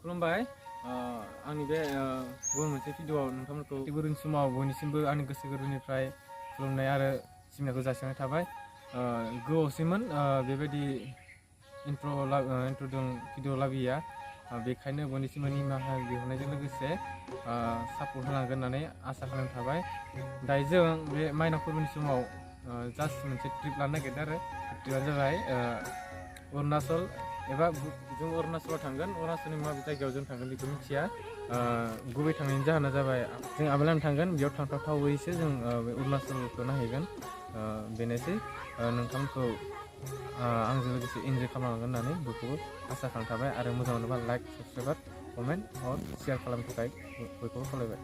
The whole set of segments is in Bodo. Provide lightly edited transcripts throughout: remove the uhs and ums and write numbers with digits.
खुलुमबाय आंनि बे गुबुन मोनसे भिडिअआव नोंथांमोनखौ गुबुन समाव बयनिसिमबो आंनि गोसो गोरबोनिफ्राय खुलुमनाय आरो सिबिनायखौ जासिनाय थाबाय गोबावसैमोन बेबायदि इन्ट्र' भिडिअ लाबोयैया बेखायनो बयनिसिमबो निमाहा बिहरनायजों लोगोसे सापर्ट होनांगोन होननानै आसा खालामनाय थाबाय दायो जों बे मायनाव फोरबोनि समाव जास्ट मोनसे ट्रिप लानो नागिरदों आरो ट्रिपआनो जाबाय अरुणाचल एबा जों अरुणाचलाव थांगोन अरुणाचलनि माबे जायगायाव जों थांगोन बेखौ मिथिया गुबै थांनायनि जाहोना जाबाय जों आबोलानो थांगोन बेयाव थांथावथावैसो जों बे अरुणाचलखौ नायहैगोन बेनोसै नोंथांमोनखौ आंजों लोगोसे इन्जय खालामलांगोन होननानै बयखौबो आसा खालामनाय थाबाय आरो मोजां मोनोबा लाइक साबसक्राइब कमेन्ट और शेयार खालामनो थाखाय बयखौबो खावलायबाय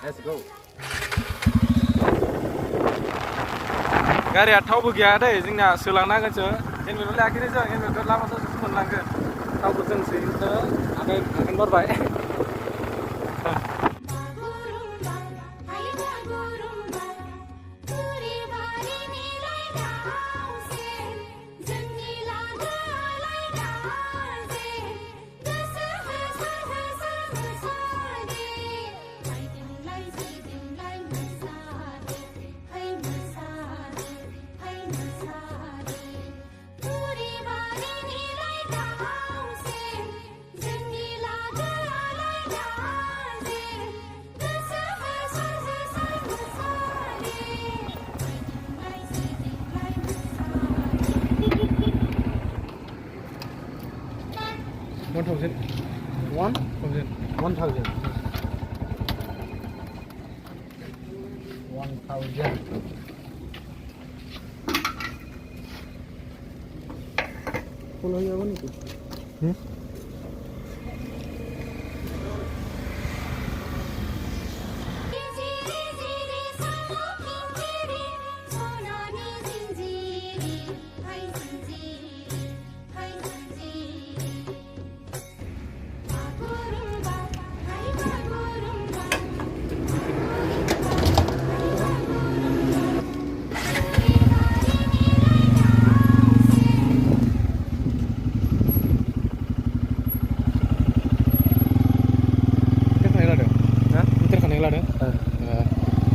लेट्स गो गारिया थावबो गैया दै जोंना सोलांनांगोनसो हेलमेटबो लायाखैनो जों हेलमेटखौ लामा ससेसो मोनलांगोन थावखौ जों सोहैनो आगान बारबाय $1,000 Pulau yang mana itu?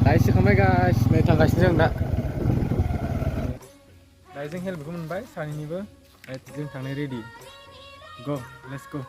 दाइसो खांबाय गासिनो थांगासिनो जों दा दायो जों हेल्मेटखौ मोनबाय सानैनिबो जों थांनो रेडि गो लेट्स गो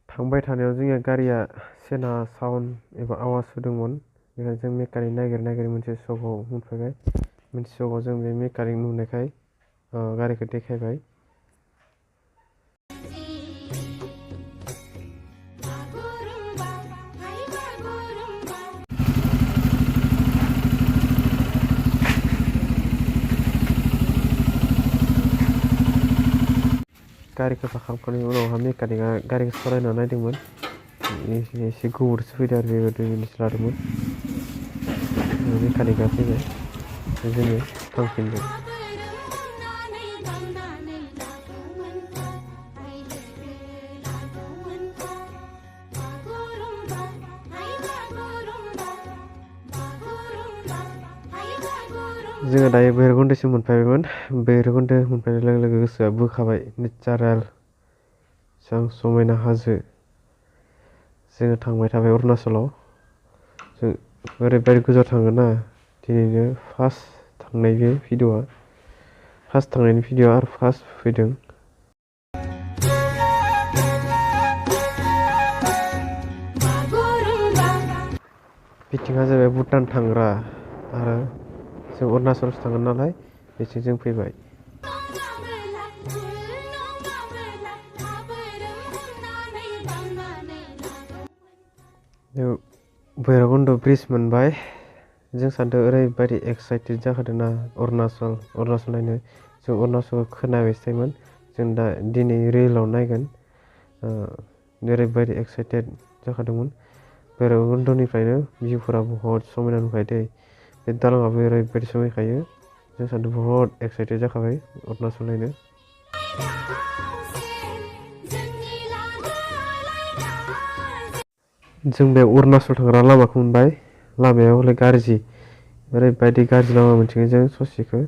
थांबाय थानायाव जोंनिया गारिया सेना साउन्ड एबा आवाज होदोंमोन बेखायनो जों मेकानिक नागिर मोनसे सकआव मोनफैबाय मोनसे सकआव जों बे मेकानिक नुनायखाय गारिखौ देखायबाय गारिखौ फाखांनायनि उनावहा मेकानिकआ गारिखौ सालायना नायदोंमोन एसे गोबावसो फैदों आरो बेबो 2 मिनिटसो लादोंमोन मेकानिकआ फैबाय जोङो थांफिनदों जोङो दायो भैरबकुन्दसिम मोनफैबायमोन भैरबकुन्द मोनफैनाय लोगो लोगो गोसोआ बोखाबाय नेचारेल समायना हाजो जोङो थांबाय थाबाय अरुणाचलाव जों ओरैबायदि गोजौआव थांगोन ना दिनैनो फार्स्ट थांनाय बे भिडिअआ फार्स्ट थांनायनि भिडिअ आरो फार्स्ट फैदों बिथिङा जाबाय भुटान थांग्रा आरो जों अरुणाचलसो थांगोन नालाय बेथिं जों फैबाय भैरबकुन्द ब्रिज मोनबाय जों सानदों ओरैबायदि एक्साइटेड जाखादों ना अरुणाचल नायनो जों अरुणाचलखौ खोनाबायसोमोन जों दा दिनै रिलाव नायगोन ओरैबायदि एक्साइटेड जाखादोंमोन भैरबकुन्दनिफ्रायनो भिउफोरा बहुत समायना नुखायो बे दालाङाबो ओरैबायदि समायखायो जों सानदों बहुत एक्साइटेड जाखाबाय अरुणाचल नायनो जों बे अरुणाचल थांग्रा लामाखौ मोनबाय लामाया हले गाज्रि ओरैबायदि गाज्रि लामा मोनथिगोन जों ससेखौ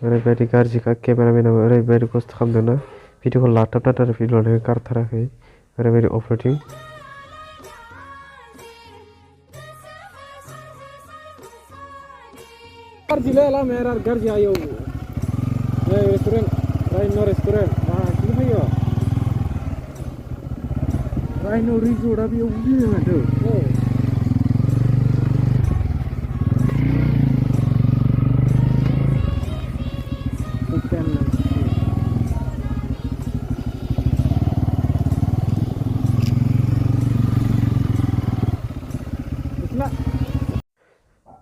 ओरैबायदि गाज्रिखा केमेरामेनाबो ओरैबायदि खस्थ' खालामदोंना भिडिअखौ लाथाबथारो भिडिअ लानायखौ गारथाराखै ओरैबायदि अफरोडिं गाज्रिलै लामाया गाज्रि आयौ रेस्टुरेन्ट राइन' रेस्टुरेन्ट मानसिबो फैयो राइन' रिजर्टआ बेयाव फैयो माथो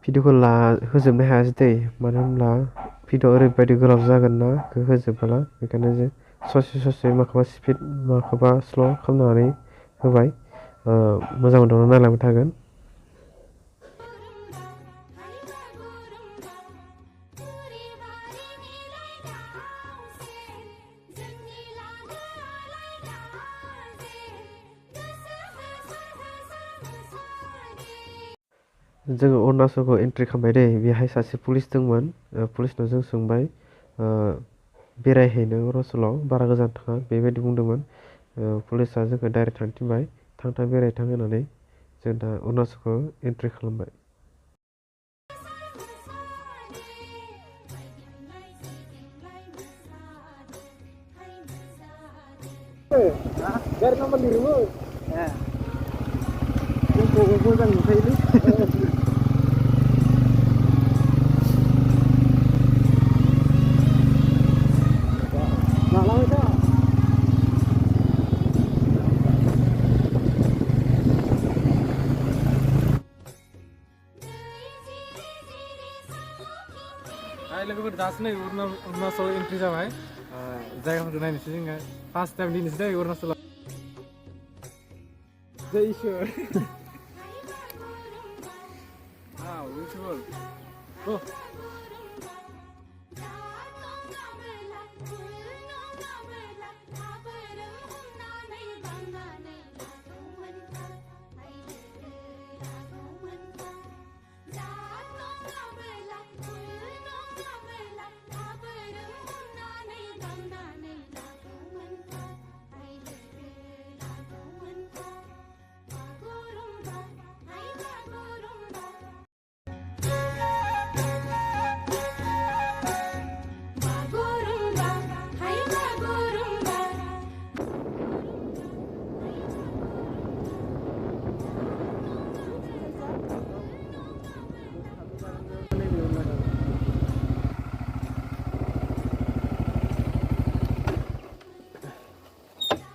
भिडिअखौ होजोबनो हायासै दै मानो होनब्ला भिडिअ ओरैबायदि गोलाव जागोन ना होजोबबोला बेखायनो जों ससे माखौबा स्पिड माखौबा स्ल' खालामनानै होबाय मोजां मोनदोंना नायलांबाय थागोन जोङो अरुणाचलखौ एन्ट्रि खालामबाय दै बेहाय सासे पुलिस दंमोन पुलिसनाव जों सोंबाय बेरायहैनो अरुणाचलाव बारा गोजान थाङा बेबायदि बुंदोंमोन पुलिसा जोंखौ डाइरेक्ट थांनो थिनबाय थां बेरायथां होननानै जों दा अरुणाचलखौ एन्ट्रि खालामबाय गारि नाम्बार लिरोमोन जोंखौ मोजां नुखायोलै लालाबाय था लोगोफोर दासो नै अरुणाचल एन्ट्रि जाबाय जायगाफोरखौ नायनोसै जोङो फार्स्ट टाइम दिनैसो दै अरुणाचलाव जय इसोर beautiful go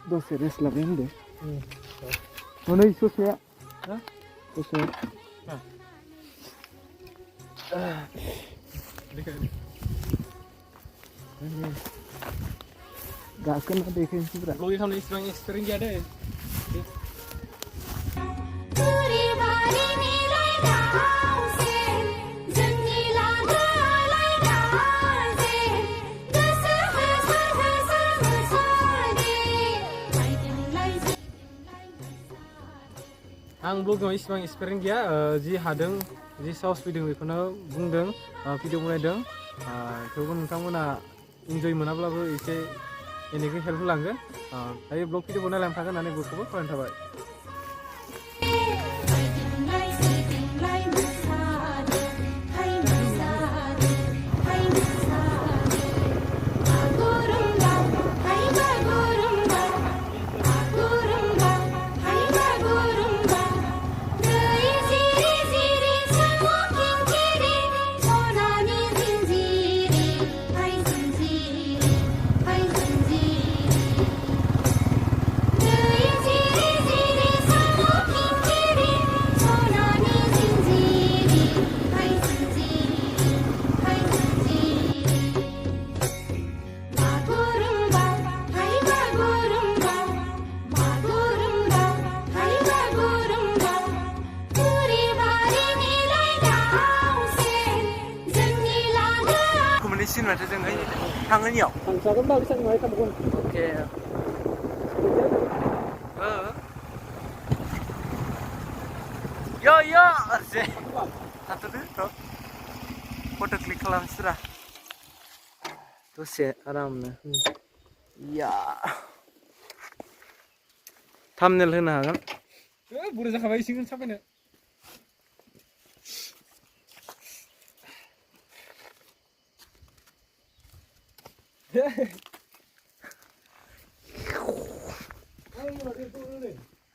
दसे रेस्ट लाबाय होनदो हनै ससेया ससे गाखोना देखायनोसैब्रा ब्लगिं खालामनो इसिबां एक्सपिरियेन्स गैया दै आं ब्लगिंआव इसिबां एक्सपिरियेन्स गैया जि हादों जि साहस फैदों बेखौनो बुंदों भिडिअ बनायदों थेवबो नोंथांमोना इन्जय मोनाब्लाबो एसे एनैखौ हेल्प होलांगोन दायो ब्लग भिडिअखौ नायलांबाय थागोन होननानै बयखौबो खावलायनाय थाबाय थाङोनियाव थांजागोन बा बेसेबां माहाय थांगोन अके yo yo जे थाथ'दो र' फट' क्लिक खालामसैरा दसे आरामनो या थाम्बनेल होनो हागोन बुरजा जाखाबाय सिगोन साफायनो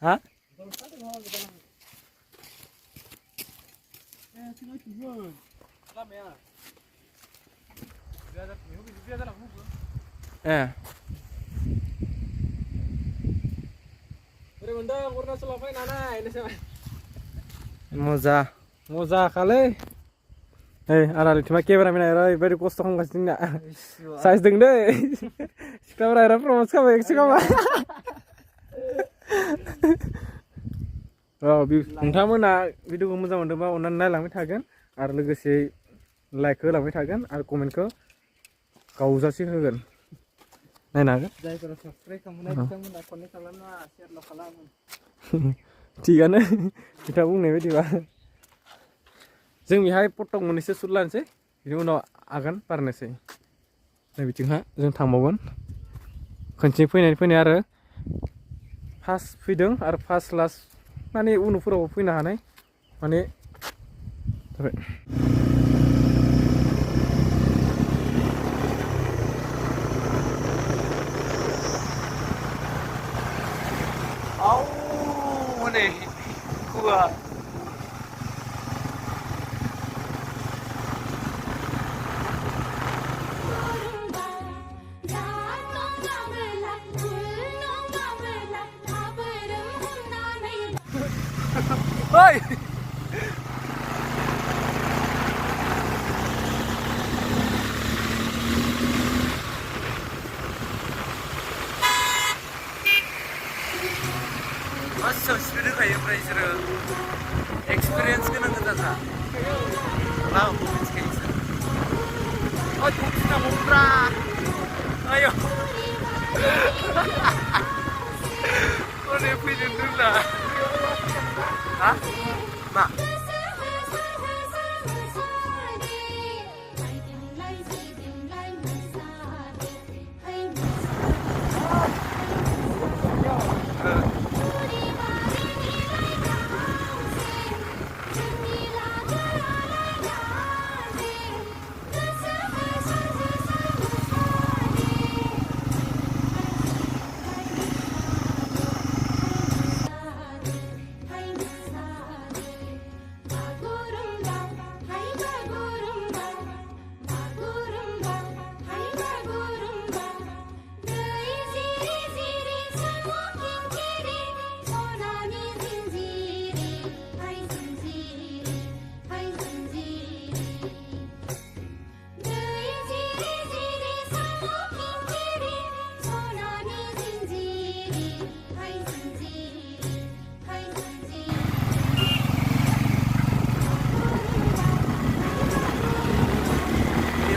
हा ए बोरै मोनदों अरुणाचलाव फैनानै नोंसोर मजा मजाखालै नै आरालिथिमा केमेरामेना ओरैबायदि खस्थ' खालामगासिनो जोंना साइज दों दै सिख्लाफोरा ओरै प्रमस खालामो एक्स खालामो नोंथांमोना भिडिअखौ मोजां मोनदोंबा अननानै नायलांबाय थागोन आरो लोगोसे लाइकखौ होलांबाय थागोन आरो कमेन्टखौ गावजासे होगोन नायनो हागोन जायफोरा साबसक्राइब खालामनाय बिथांमोना कनेक्ट खालामना शेयारल' खालामो थिगानो बिथाङा बुंनाय बायदिबा जों बेहाय फटक मोननैसो सुट लानोसै बिनि उनाव आगान बारनोसै नै बिथिंहा जों थांबावगोन खनसे फैनाय आरो फार्स्ट फैदों आरो फार्स्ट लास्ट माने उनफोराव फैनो हानाय माने जाबाय नै खुवा Oi! Masa speed kayak pressure experience kan nggak ada sah? Lah, kayak gitu. Oh, kita murah. Ayo. Oh, dia punya dulu lah. Hah? Mak.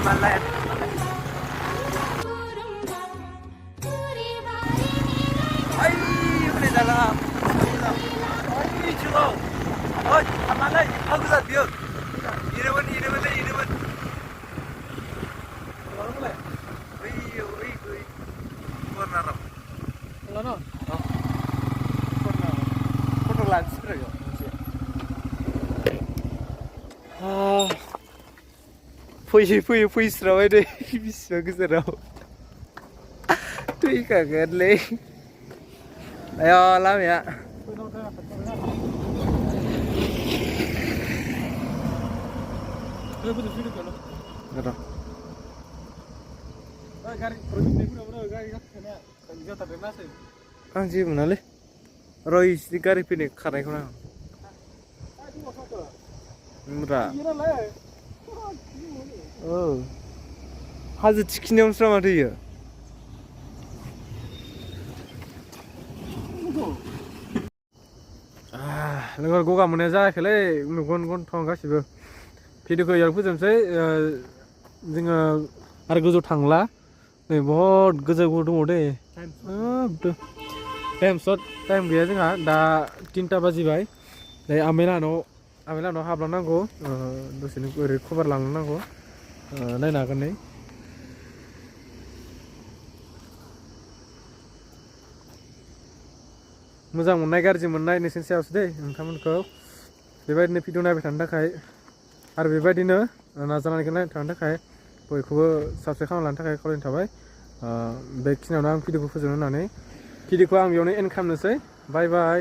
Malay. Ay, udah dalam. Ay, coba. Oh, malay. Aku tak dia. Ini mana? Kalau boleh Oi. Warna apa? Lano Foto lens berapa? फैयै स्राबाय दे बिसिबां गोजानाव थैखागोनलै आया लामाया आं जेबो मोनालै र' इसनि गारि फैनाय खारनायखौ नां हाजो थिखिनायावनोसो माथो इयो लोगो गगा मोननाया जायाखैलै मेगन गन्थं गासिबो भिडिअखौ इयाव फोजोबनोसै जोङो आरो गोजौ थांला नै बहुद गोजौ दङ दे टाइम गैया जोंहा दा 3टा बाजिबाय दायो आमेलानाव हाबलांनांगौ दसेनो ओरै खबर लांनांगौ नायनो हागोन नै मोजां मोननाय गाज्रि मोननाय नोंसोरनि सायावसो दे नोंथांमोनखौ बेबायदिनो भिडिअ नायबाय थानो थाखाय आरो बेबायदिनो नाजानानै नायबाय थानो थाखाय बयखौबो साबस्क्राइब खालामना लानो थाखाय खावलायनाय थाबाय बेखिनियावनो आं भिडिअखौ फोजोबनो होननानै भिडिअखौ आं बेयावनो एन्ड खालामनोसै बाय बाय